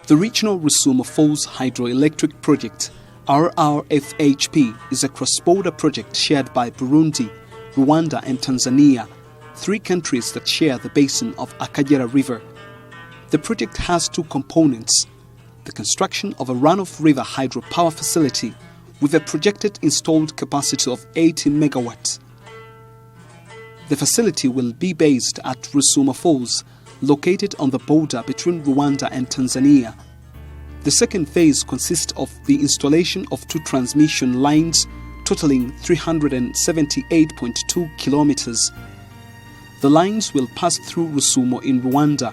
The regional Rusumo Falls Hydroelectric project, RRFHP, is a cross-border project shared by Burundi, Rwanda and Tanzania, three countries that share the basin of Akagera River. The project has two components: the construction of a run-of river hydropower facility with a projected installed capacity of 80 megawatts. The facility will be based at Rusumo Falls, located on the border between Rwanda and Tanzania. The second phase consists of the installation of two transmission lines totaling 378.2 kilometers. The lines will pass through Rusumo in Rwanda,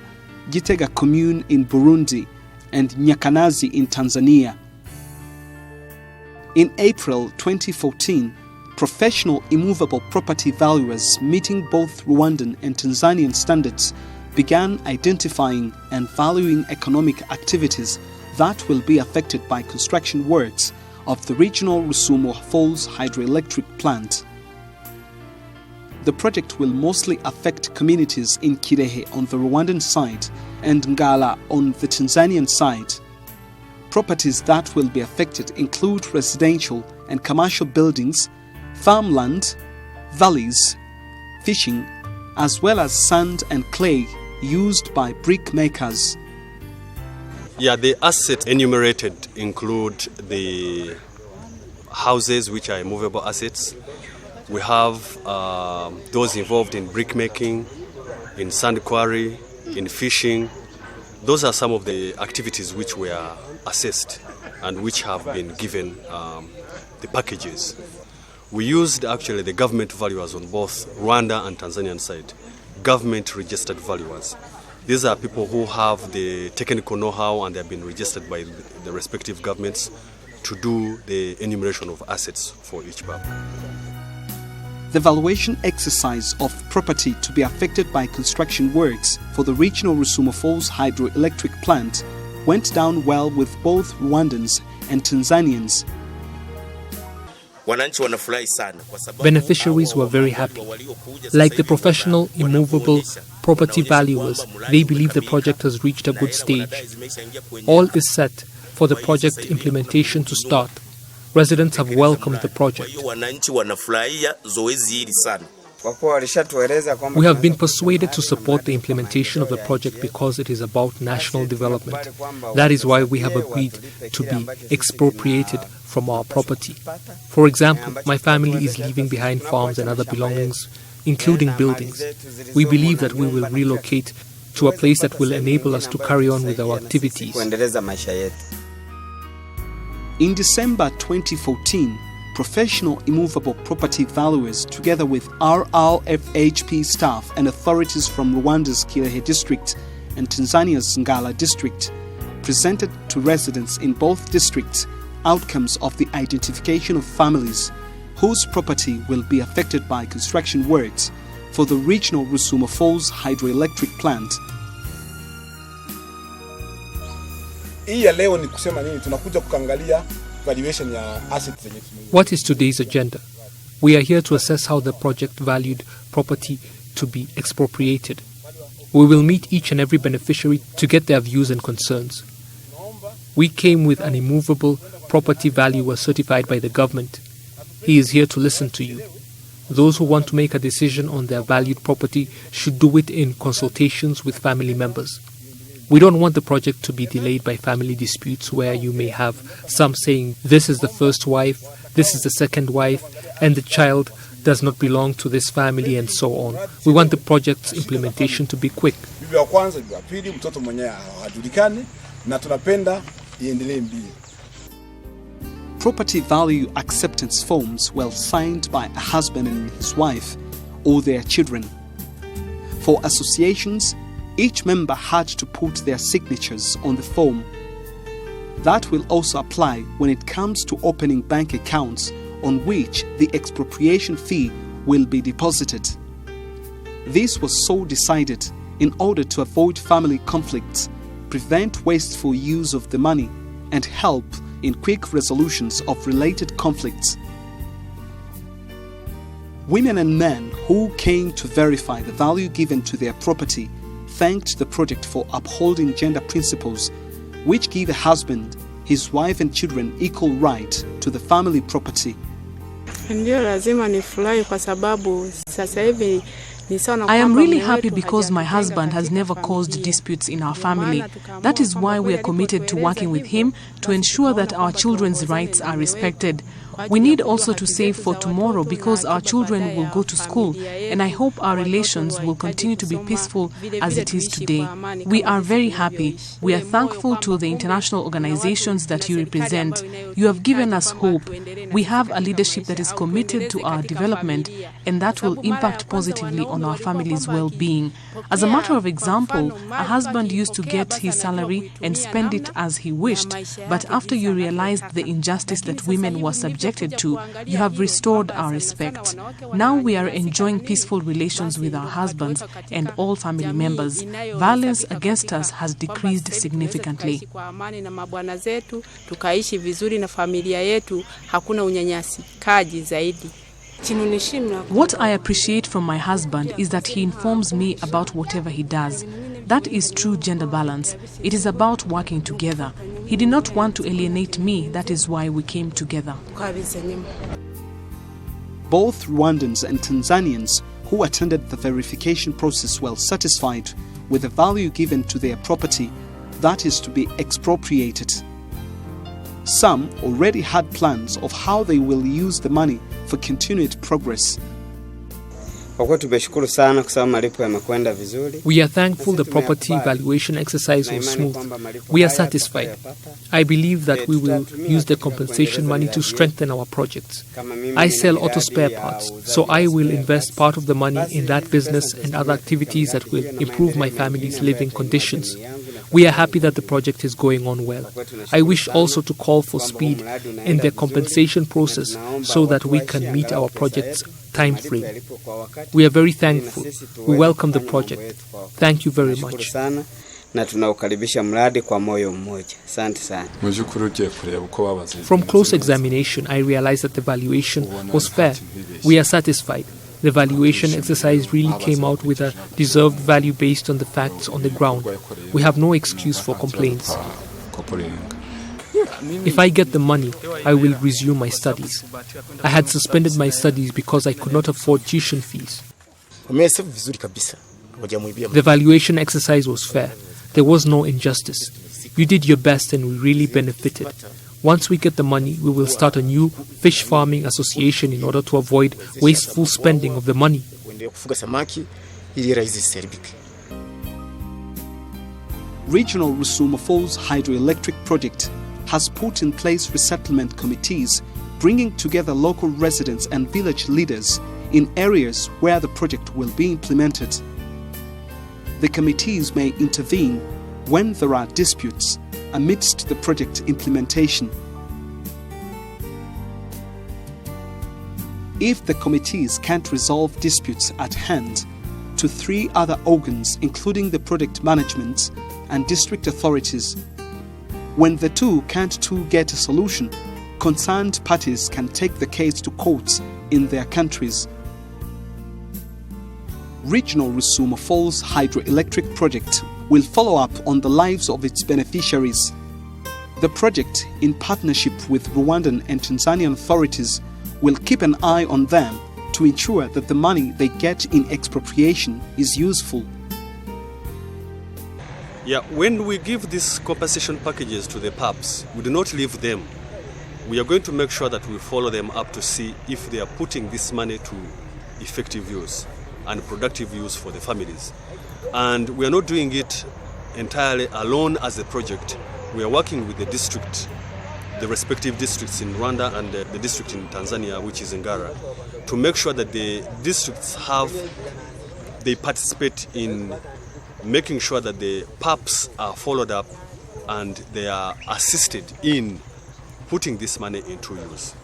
Gitega Commune in Burundi, and Nyakanazi in Tanzania. In April 2014, professional immovable property valuers meeting both Rwandan and Tanzanian standards began identifying and valuing economic activities that will be affected by construction works of the regional Rusumo Falls Hydroelectric plant. The project will mostly affect communities in Kirehe on the Rwandan side and Ngala on the Tanzanian side. Properties that will be affected include residential and commercial buildings, farmland, valleys, fishing, as well as sand and clay used by brick makers. The assets enumerated include the houses, which are immovable assets. We have those involved in brick making, in sand quarry, in fishing. Those are some of the activities which were assessed and which have been given the packages. We used actually the government valuers on both Rwanda and Tanzanian side, government registered valuers. These are people who have the technical know-how and they have been registered by the respective governments to do the enumeration of assets for each purpose. The valuation exercise of property to be affected by construction works for the regional Rusumo Falls Hydroelectric plant went down well with both Rwandans and Tanzanians. Beneficiaries were very happy. Like the professional immovable property valuers, they believe the project has reached a good stage. All is set for the project implementation to start. Residents have welcomed the project. We have been persuaded to support the implementation of the project because it is about national development. That is why we have agreed to be expropriated from our property. For example, my family is leaving behind farms and other belongings, including buildings. We believe that we will relocate to a place that will enable us to carry on with our activities. In December 2014, professional immovable property valuers, together with RRFHP staff and authorities from Rwanda's Kirehe district and Tanzania's Ngala district, presented to residents in both districts outcomes of the identification of families whose property will be affected by construction works for the regional Rusumo Falls Hydroelectric plant. What is today's agenda? We are here to assess how the project valued property to be expropriated. We will meet each and every beneficiary to get their views and concerns. We came with an immovable property valuer certified by the government. He is here to listen to you. Those who want to make a decision on their valued property should do it in consultations with family members. We don't want the project to be delayed by family disputes where you may have some saying this is the first wife, this is the second wife, and the child does not belong to this family and so on. We want the project's implementation to be quick. Property value acceptance forms were signed by a husband and his wife or their children. For associations, each member had to put their signatures on the form. That will also apply when it comes to opening bank accounts on which the expropriation fee will be deposited. This was so decided in order to avoid family conflicts, prevent wasteful use of the money, and help in quick resolutions of related conflicts. Women and men who came to verify the value given to their property thanked the project for upholding gender principles which give a husband, his wife and children equal right to the family property. I am really happy because my husband has never caused disputes in our family. That is why we are committed to working with him to ensure that our children's rights are respected. We need also to save for tomorrow because our children will go to school, and I hope our relations will continue to be peaceful as it is today. We are very happy. We are thankful to the international organizations that you represent. You have given us hope. We have a leadership that is committed to our development, and that will impact positively on our family's well-being. As a matter of example, a husband used to get his salary and spend it as he wished, but after you realized the injustice that women were subjected to, you have restored our respect. Now we are enjoying peaceful relations with our husbands and all family members. Violence against us has decreased significantly. What I appreciate from my husband is that he informs me about whatever he does. That is true gender balance. It is about working together. He did not want to alienate me. That is why we came together. Both Rwandans and Tanzanians who attended the verification process were satisfied with the value given to their property that is to be expropriated. Some already had plans of how they will use the money for continued progress. We are thankful the property valuation exercise was smooth. We are satisfied. I believe that we will use the compensation money to strengthen our projects. I sell auto spare parts, so I will invest part of the money in that business and other activities that will improve my family's living conditions. We are happy that the project is going on well. I wish also to call for speed in the compensation process so that we can meet our project's time frame. We are very thankful. We welcome the project. Thank you very much. From close examination, I realized that the valuation was fair. We are satisfied. The valuation exercise really came out with a deserved value based on the facts on the ground. We have no excuse for complaints. If I get the money, I will resume my studies. I had suspended my studies because I could not afford tuition fees. The valuation exercise was fair. There was no injustice. You did your best and we really benefited. Once we get the money, we will start a new fish farming association in order to avoid wasteful spending of the money. Regional Rusumo Falls Hydroelectric Project has put in place resettlement committees bringing together local residents and village leaders in areas where the project will be implemented. The committees may intervene when there are disputes amidst the project implementation. If the committees can't resolve disputes at hand, to 3 other organs including the project management and district authorities. When the two can't get a solution, concerned parties can take the case to courts in their countries. Regional Rusumo Falls Hydroelectric Project will follow up on the lives of its beneficiaries. The project, in partnership with Rwandan and Tanzanian authorities, will keep an eye on them to ensure that the money they get in expropriation is useful. Yeah, when we give these compensation packages to the PAPs, we do not leave them. We are going to make sure that we follow them up to see if they are putting this money to effective use and productive use for the families. And we are not doing it entirely alone as a project. We are working with the district, the respective districts in Rwanda and the district in Tanzania, which is Ngara, to make sure that the districts they participate in making sure that the PAPs are followed up and they are assisted in putting this money into use.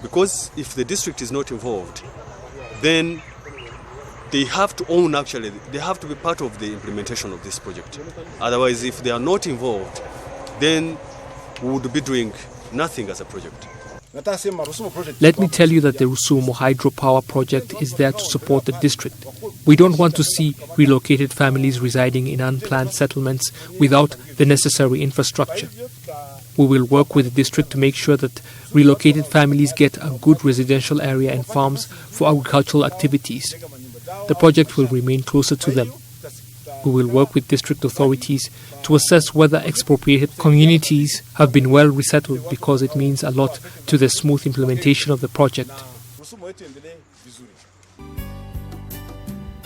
Because if the district is not involved, then they have to own, they have to be part of the implementation of this project. Otherwise, if they are not involved, then we would be doing nothing as a project. Let me tell you that the Rusumo hydropower project is there to support the district. We don't want to see relocated families residing in unplanned settlements without the necessary infrastructure. We will work with the district to make sure that relocated families get a good residential area and farms for agricultural activities. The project will remain closer to them. We will work with district authorities to assess whether expropriated communities have been well resettled, because it means a lot to the smooth implementation of the project.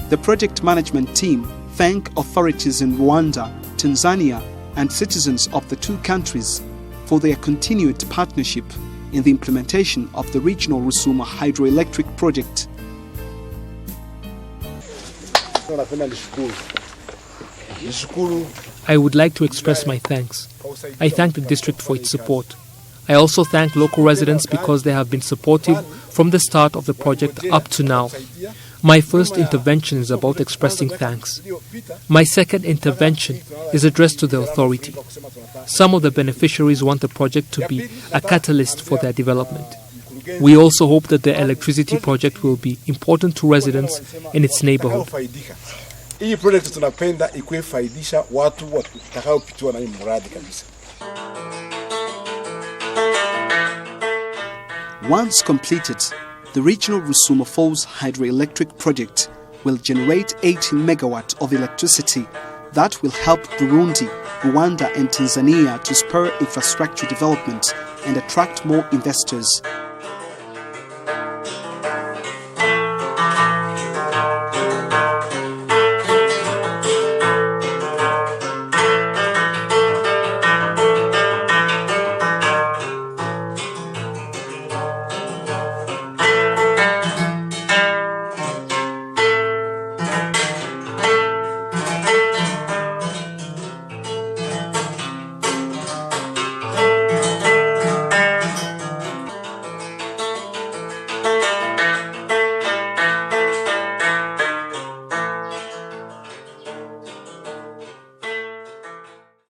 The project management team thank authorities in Rwanda, Tanzania, and citizens of the two countries for their continued partnership in the implementation of the regional Rusumo hydroelectric project. I would like to express my thanks. I thank the district for its support. I also thank local residents because they have been supportive from the start of the project up to now. My first intervention is about expressing thanks. My second intervention is addressed to the authority. Some of the beneficiaries want the project to be a catalyst for their development. We also hope that the electricity project will be important to residents in its neighborhood. Hii project tunapenda ikuwe faidisha watu watakaopitiwa na hii mradi kabisa. Once completed, the regional Rusumo Falls hydroelectric project will generate 80 megawatts of electricity that will help Burundi, Rwanda and Tanzania to spur infrastructure development and attract more investors.